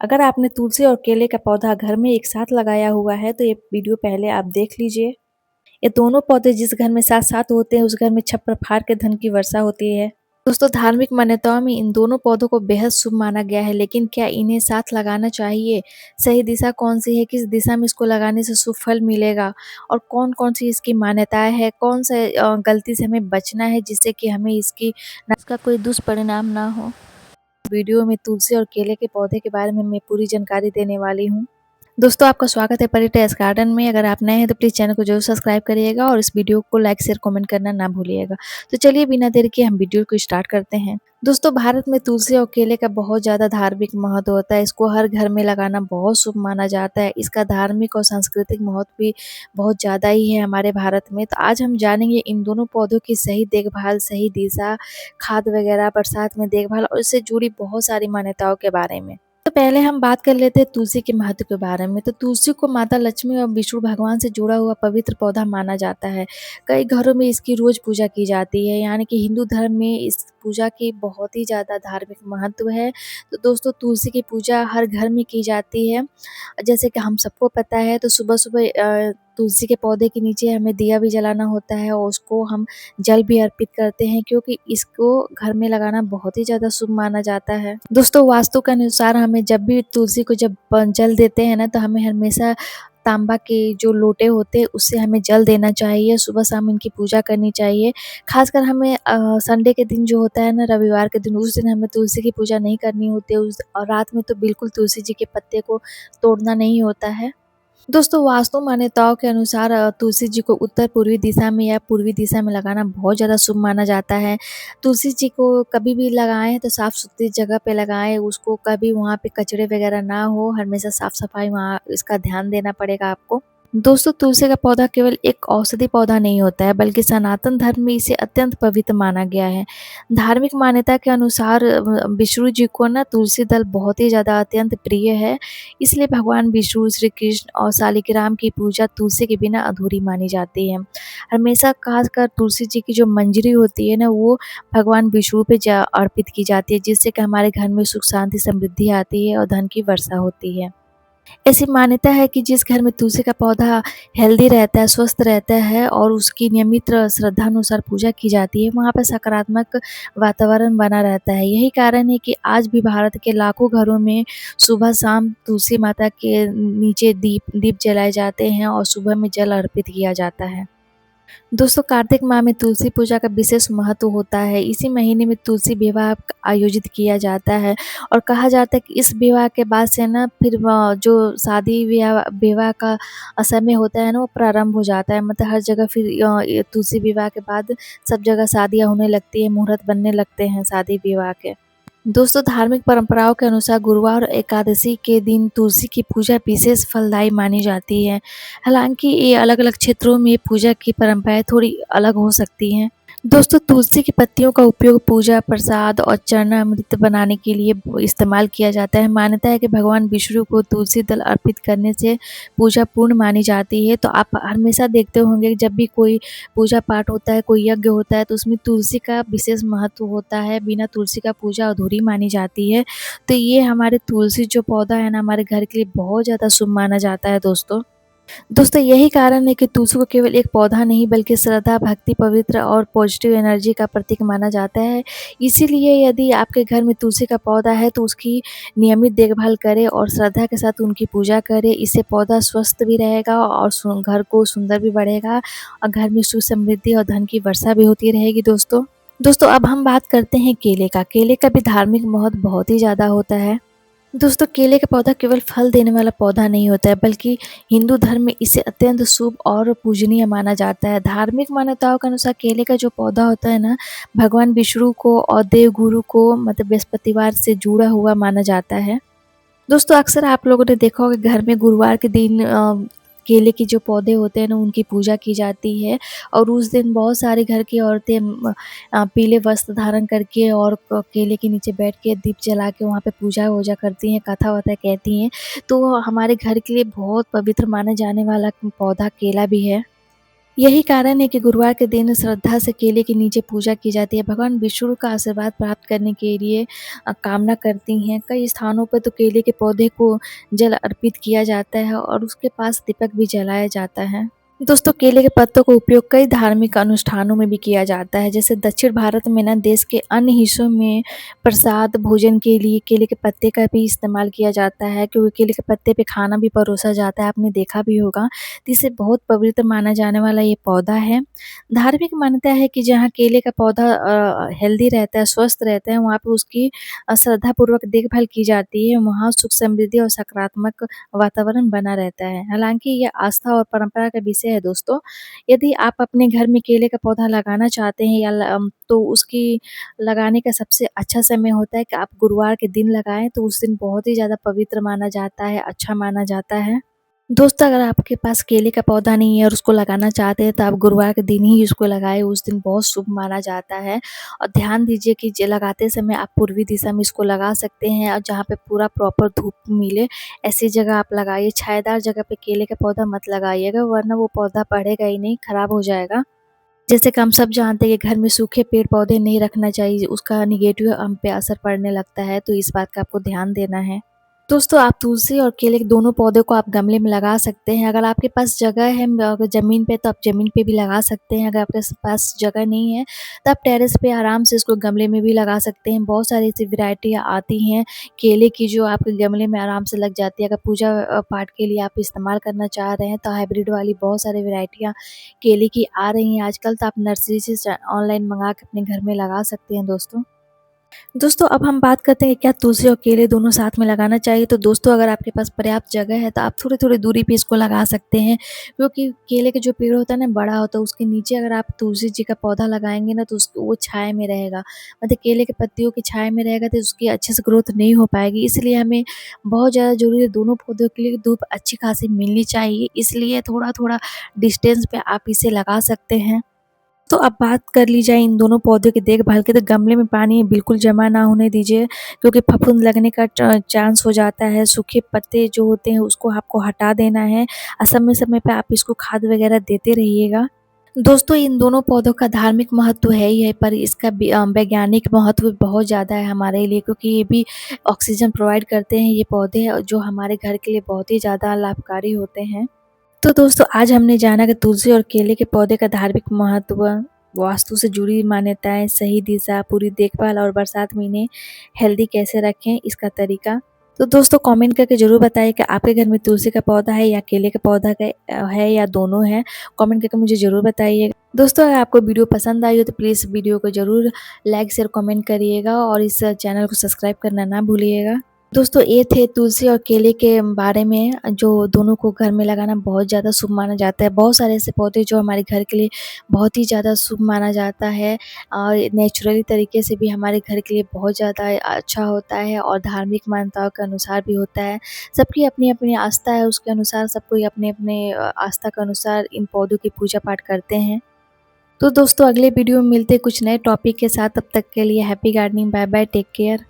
अगर आपने तुलसी और केले का पौधा घर में एक साथ लगाया हुआ है तो ये वीडियो पहले आप देख लीजिए। ये दोनों पौधे जिस घर में साथ-साथ होते हैं उस घर में छप्पर फाड़ के धन की वर्षा होती है। दोस्तों धार्मिक मान्यताओं में इन दोनों पौधों को बेहद शुभ माना गया है, लेकिन क्या इन्हें साथ लगाना चाहिए? सही दिशा कौन-सी है? किस दिशा में इसको लगाने से शुभ फल मिलेगा? और कौन-कौन सी इसकी मान्यताएँ हैं? कौन से गलती से हमें बचना है जिससे कि हमें इसका कोई दुष्परिणाम ना हो? वीडियो में तुलसी और केले के पौधे के बारे में मैं पूरी जानकारी देने वाली हूँ। दोस्तों आपका स्वागत है परिटेस गार्डन में। अगर आप नए हैं तो प्लीज़ चैनल को जरूर सब्सक्राइब करिएगा और इस वीडियो को लाइक शेयर कमेंट करना ना भूलिएगा। तो चलिए बिना देर के हम वीडियो को स्टार्ट करते हैं। दोस्तों भारत में तुलसी और केले का बहुत ज़्यादा धार्मिक महत्व होता है। इसको हर घर में लगाना बहुत शुभ माना जाता है। इसका धार्मिक और सांस्कृतिक महत्व भी बहुत ज़्यादा ही है हमारे भारत में। तो आज हम जानेंगे इन दोनों पौधों की सही देखभाल, सही दिशा, खाद वगैरह, बरसात में देखभाल और इससे जुड़ी बहुत सारी मान्यताओं के बारे में। तो पहले हम बात कर लेते हैं तुलसी के महत्व के बारे में। तो तुलसी को माता लक्ष्मी और विष्णु भगवान से जुड़ा हुआ पवित्र पौधा माना जाता है। कई घरों में इसकी रोज पूजा की जाती है, यानी कि हिंदू धर्म में इस पूजा की बहुत ही ज़्यादा धार्मिक महत्व है। तो दोस्तों तुलसी की पूजा हर घर में की जाती है। जैसे कि हम सबको पता है तो सुबह-सुबह तुलसी के पौधे के नीचे हमें दिया भी जलाना होता है और उसको हम जल भी अर्पित करते हैं, क्योंकि इसको घर में लगाना बहुत ही ज़्यादा शुभ माना जाता है। दोस्तों वास्तु के अनुसार हमें जब भी तुलसी को जब जल देते हैं ना, तो हमें हमेशा तांबा के जो लोटे होते हैं उससे हमें जल देना चाहिए। सुबह शाम इनकी पूजा करनी चाहिए। खासकर हमें संडे के दिन जो होता है ना, रविवार के दिन, उस दिन हमें तुलसी की पूजा नहीं करनी होती है। और रात में तो बिल्कुल तुलसी जी के पत्ते को तोड़ना नहीं होता है। दोस्तों वास्तु मान्यताओं के अनुसार तुलसी जी को उत्तर पूर्वी दिशा में या पूर्वी दिशा में लगाना बहुत ज़्यादा शुभ माना जाता है। तुलसी जी को कभी भी लगाएं तो साफ़ सुथरी जगह पे लगाएं। उसको कभी वहाँ पे कचरे वगैरह ना हो, हमेशा साफ़ सफाई वहाँ इसका ध्यान देना पड़ेगा आपको। दोस्तों तुलसी का पौधा केवल एक औषधि पौधा नहीं होता है, बल्कि सनातन धर्म में इसे अत्यंत पवित्र माना गया है। धार्मिक मान्यता के अनुसार विष्णु जी को ना तुलसी दल बहुत ही ज़्यादा अत्यंत प्रिय है। इसलिए भगवान विष्णु, श्री कृष्ण और शालिग्राम की पूजा तुलसी के बिना अधूरी मानी जाती है। हमेशा खासकर तुलसी जी की जो मंजरी होती है ना, वो भगवान विष्णु पे अर्पित की जाती है, जिससे कि हमारे घर में सुख शांति समृद्धि आती है और धन की वर्षा होती है। ऐसी मान्यता है कि जिस घर में तुलसी का पौधा हेल्दी रहता है, स्वस्थ रहता है और उसकी नियमित श्रद्धानुसार पूजा की जाती है, वहाँ पे सकारात्मक वातावरण बना रहता है। यही कारण है कि आज भी भारत के लाखों घरों में सुबह-शाम तुलसी माता के नीचे दीप दीप जलाए जाते हैं और सुबह में जल अर्पित किया जाता है। दोस्तों कार्तिक माह में तुलसी पूजा का विशेष महत्व होता है। इसी महीने में तुलसी विवाह आयोजित किया जाता है और कहा जाता है कि इस विवाह के बाद से ना फिर जो शादी विवाह का समय होता है ना, वो प्रारंभ हो जाता है। मतलब हर जगह फिर ये तुलसी विवाह के बाद सब जगह शादियाँ होने लगती है, मुहूर्त बनने लगते हैं शादी विवाह के। दोस्तों धार्मिक परंपराओं के अनुसार गुरुवार और एकादशी के दिन तुलसी की पूजा विशेष फलदायी मानी जाती है। हालांकि ये अलग-अलग क्षेत्रों में पूजा की परंपराएं थोड़ी अलग हो सकती हैं। दोस्तों तुलसी की पत्तियों का उपयोग पूजा, प्रसाद और चरणामृत बनाने के लिए इस्तेमाल किया जाता है। मान्यता है कि भगवान विष्णु को तुलसी दल अर्पित करने से पूजा पूर्ण मानी जाती है। तो आप हमेशा देखते होंगे कि जब भी कोई पूजा पाठ होता है, कोई यज्ञ होता है, तो उसमें तुलसी का विशेष महत्व होता है। बिना तुलसी का पूजा अधूरी मानी जाती है। तो ये हमारे तुलसी जो पौधा है ना, हमारे घर के लिए बहुत ज़्यादा शुभ माना जाता है दोस्तों। दोस्तों यही कारण है कि तुलसी को केवल एक पौधा नहीं बल्कि श्रद्धा, भक्ति, पवित्र और पॉजिटिव एनर्जी का प्रतीक माना जाता है। इसीलिए यदि आपके घर में तुलसी का पौधा है तो उसकी नियमित देखभाल करें और श्रद्धा के साथ उनकी पूजा करें। इससे पौधा स्वस्थ भी रहेगा और घर को सुंदर भी बढ़ेगा और घर में सुख समृद्धि और धन की वर्षा भी होती रहेगी दोस्तों। दोस्तों अब हम बात करते हैं केले का। केले का भी धार्मिक महत्व बहुत ही ज़्यादा होता है। दोस्तों केले का पौधा केवल फल देने वाला पौधा नहीं होता है, बल्कि हिंदू धर्म में इसे अत्यंत शुभ और पूजनीय माना जाता है। धार्मिक मान्यताओं के अनुसार केले का जो पौधा होता है ना, भगवान विष्णु को और देवगुरु को मतलब बृहस्पतिवार से जुड़ा हुआ माना जाता है। दोस्तों अक्सर आप लोगों ने देखा होगा घर में गुरुवार के दिन केले के जो पौधे होते हैं ना, उनकी पूजा की जाती है और उस दिन बहुत सारे घर की औरतें पीले वस्त्र धारण करके और केले के नीचे बैठ के दीप जला के वहाँ पे पूजा-वूजा करती हैं, कथा-वथा कहती हैं। तो हमारे घर के लिए बहुत पवित्र माना जाने वाला पौधा केला भी है। यही कारण है कि गुरुवार के दिन श्रद्धा से केले के नीचे पूजा की जाती है। भगवान विष्णु का आशीर्वाद प्राप्त करने के लिए कामना करती हैं। कई स्थानों पर तो केले के पौधे को जल अर्पित किया जाता है और उसके पास दीपक भी जलाया जाता है। दोस्तों, केले के पत्तों का उपयोग कई धार्मिक अनुष्ठानों में भी किया जाता है। जैसे दक्षिण भारत में ना देश के अन्य हिस्सों में प्रसाद भोजन के लिए केले के पत्ते का भी इस्तेमाल किया जाता है, क्योंकि केले के पत्ते पे खाना भी परोसा जाता है, आपने देखा भी होगा। तो इसे बहुत पवित्र माना जाने वाला ये पौधा है। धार्मिक मान्यता है कि जहाँ केले का पौधा हेल्दी रहता है, स्वस्थ रहता है, वहाँ पे उसकी श्रद्धापूर्वक देखभाल की जाती है। वहाँ सुख समृद्धि और सकारात्मक वातावरण बना रहता है। हालाँकि ये आस्था और परंपरा का विषय है दोस्तों। यदि आप अपने घर में केले का पौधा लगाना चाहते हैं तो उसकी लगाने का सबसे अच्छा समय होता है कि आप गुरुवार के दिन लगाएँ, तो उस दिन बहुत ही ज़्यादा पवित्र माना जाता है, अच्छा माना जाता है। दोस्तों, अगर आपके पास केले का पौधा नहीं है और उसको लगाना चाहते हैं, तो आप गुरुवार के दिन ही उसको लगाएँ, उस दिन बहुत शुभ माना जाता है। और ध्यान दीजिए कि लगाते समय आप पूर्वी दिशा में इसको लगा सकते हैं और जहाँ पे पूरा प्रॉपर धूप मिले, ऐसी जगह आप लगाइए। छायादार जगह पे केले का पौधा मत लगाइएगा, वरना वो पौधा बढ़ेगा ही नहीं, खराब हो जाएगा। जैसे कि हम सब जानते हैं कि घर में सूखे पेड़-पौधे नहीं रखना चाहिए, उसका नेगेटिव हम पे असर पड़ने लगता है, तो इस बात का आपको ध्यान देना है। दोस्तों, आप तुलसी और केले के दोनों पौधों को आप गमले में लगा सकते हैं। अगर आपके पास जगह है अगर ज़मीन पे, तो आप ज़मीन पे भी लगा सकते हैं। अगर आपके पास जगह नहीं है, तो आप टेरेस पे आराम से इसको गमले में भी लगा सकते हैं। बहुत सारी ऐसी वैरायटियाँ आती हैं केले की जो आपके गमले में आराम से लग जाती है। अगर पूजा पाठ के लिए आप इस्तेमाल करना चाह रहे हैं, तो हाइब्रिड वाली बहुत सारी वैरायटियाँ केले की आ रही हैं आजकल, तो आप नर्सरी से ऑनलाइन मंगा के अपने घर में लगा सकते हैं दोस्तों। दोस्तों, अब हम बात करते हैं क्या तुलसी और केले दोनों साथ में लगाना चाहिए। तो दोस्तों, अगर आपके पास पर्याप्त जगह है, तो आप थोड़ी-थोड़ी दूरी पे इसको लगा सकते हैं, क्योंकि केले का जो पेड़ होता है ना बड़ा होता है, उसके नीचे अगर आप तुलसी जी का पौधा लगाएँगे ना, तो वो छाया में रहेगा। मतलब केले के पत्तियों की छाया में रहेगा, तो उसकी अच्छे से ग्रोथ नहीं हो पाएगी। इसलिए हमें बहुत ज़्यादा ज़रूरी है, दोनों पौधों के लिए धूप अच्छी खासी मिलनी चाहिए, इसलिए थोड़ा-थोड़ा डिस्टेंस पे आप इसे लगा सकते हैं। तो अब बात कर ली जाए इन दोनों पौधों की देखभाल की, तो गमले में पानी बिल्कुल जमा ना होने दीजिए, क्योंकि फफूंद लगने का चांस हो जाता है। सूखे पत्ते जो होते हैं उसको आपको हटा देना है और समय-समय पे आप इसको खाद वगैरह देते रहिएगा। दोस्तों, इन दोनों पौधों का धार्मिक महत्व है ही है, पर इसका वैज्ञानिक महत्व बहुत ज़्यादा है हमारे लिए, क्योंकि ये भी ऑक्सीजन प्रोवाइड करते हैं। ये पौधे जो हमारे घर के लिए बहुत ही ज़्यादा लाभकारी होते हैं। तो दोस्तों, आज हमने जाना कि तुलसी और केले के पौधे का धार्मिक महत्व, वास्तु से जुड़ी मान्यताएं, सही दिशा, पूरी देखभाल और बरसात में इन्हें हेल्दी कैसे रखें, इसका तरीका। तो दोस्तों, कमेंट करके ज़रूर बताइए कि आपके घर में तुलसी का पौधा है या केले का पौधा है या दोनों है। कमेंट करके मुझे ज़रूर बताइए। दोस्तों, अगर आपको वीडियो पसंद आई हो तो प्लीज़ वीडियो को ज़रूर लाइक शेयर कमेंट करिएगा और इस चैनल को सब्सक्राइब करना ना भूलिएगा। दोस्तों, ये थे तुलसी और केले के बारे में, जो दोनों को घर में लगाना बहुत ज़्यादा शुभ माना जाता है। बहुत सारे ऐसे पौधे जो हमारे घर के लिए बहुत ही ज़्यादा शुभ माना जाता है और नेचुरली तरीके से भी हमारे घर के लिए बहुत ज़्यादा अच्छा होता है और धार्मिक मान्यताओं के अनुसार भी होता है। सबकी अपनी-अपनी आस्था है, उसके अनुसार सब कोई अपने-अपने आस्था के अनुसार इन पौधों की पूजा-पाठ करते हैं। तो दोस्तों, अगले वीडियो में मिलते हैं कुछ नए टॉपिक के साथ। तब तक के लिए happy gardening, bye bye, take care.